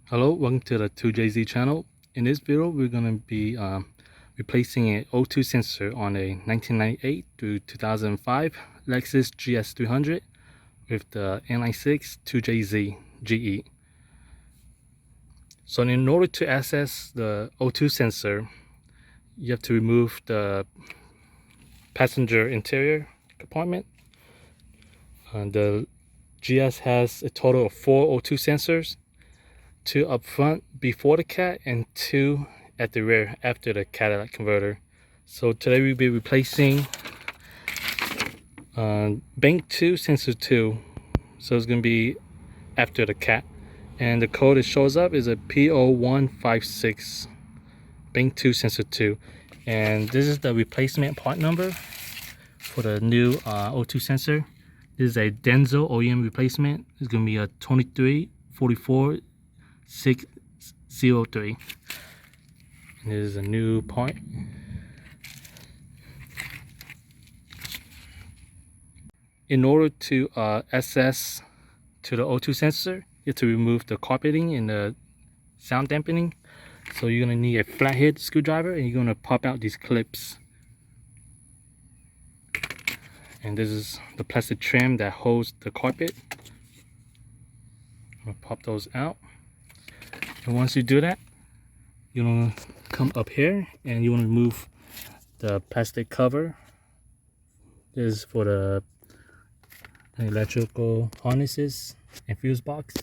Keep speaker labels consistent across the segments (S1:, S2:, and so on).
S1: Hello, welcome to the 2JZ channel. In this video, we're going to be replacing an O2 sensor on a 1998 through 2005 Lexus GS300 with the inline 6 2JZ GE. So in order to access the O2 sensor, you have to remove the passenger interior compartment. The GS has a total of 4 O2 sensors. 2 up front before the cat and 2 at the rear after the catalytic converter. So today we'll be replacing bank 2 sensor 2, so it's going to be after the cat, and the code that shows up is a P0156 bank 2 sensor 2, and this is the replacement part number for the new O2 sensor. This is a Denso OEM replacement. It's going to be a 2344 603, and this is a new part. In order to access to the O2 sensor, you have to remove the carpeting and the sound dampening. So you're going to need a flathead screwdriver, and you're going to pop out these clips. And this is the plastic trim that holds the carpet. I'm going to pop those out. And once you do that, you want to come up here and you want to remove the plastic cover. This is for the electrical harnesses and fuse box.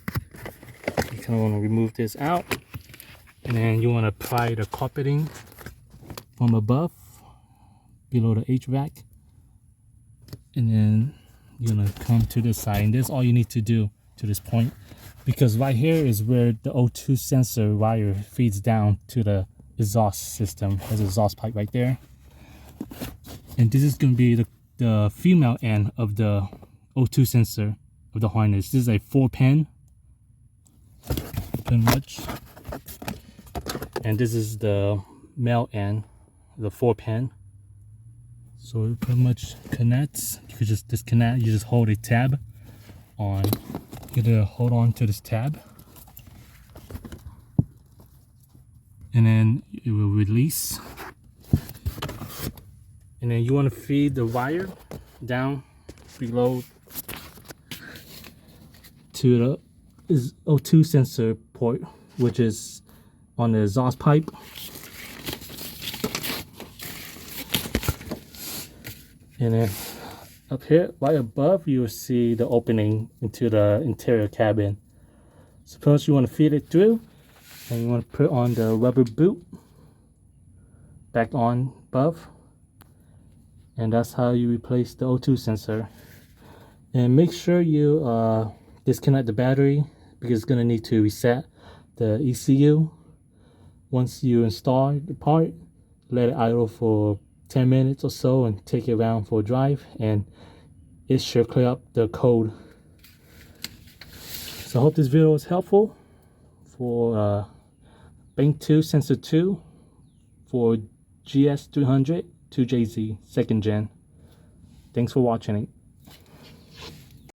S1: You kind of want to remove this out, and then you want to pry the carpeting from above, below the HVAC, and then you're going to come to this side. And that's all you need to do to this point, because right here is where the O2 sensor wire feeds down to the exhaust system. There's an exhaust pipe right there, and this is going to be the female end of the O2 sensor of the harness. This is a 4-pin pretty much, and this is the male end, the 4-pin. So it pretty much connects. You could just disconnect. You just hold a tab on. You gotta hold on to this tab, and then it will release. And then you want to feed the wire down below to the O2 sensor port, which is on the exhaust pipe. And then up here, right above, you will see the opening into the interior cabin. Suppose you want to feed it through, and you want to put on the rubber boot back on above, and that's how you replace the O2 sensor. And make sure you disconnect the battery, because it's going to need to reset the ECU. Once you install the part, let it idle for 10 minutes or so and take it around for a drive, and it should clear up the code. So I hope this video was helpful for bank 2 sensor 2 for GS300 2JZ 2nd gen. Thanks for watching it.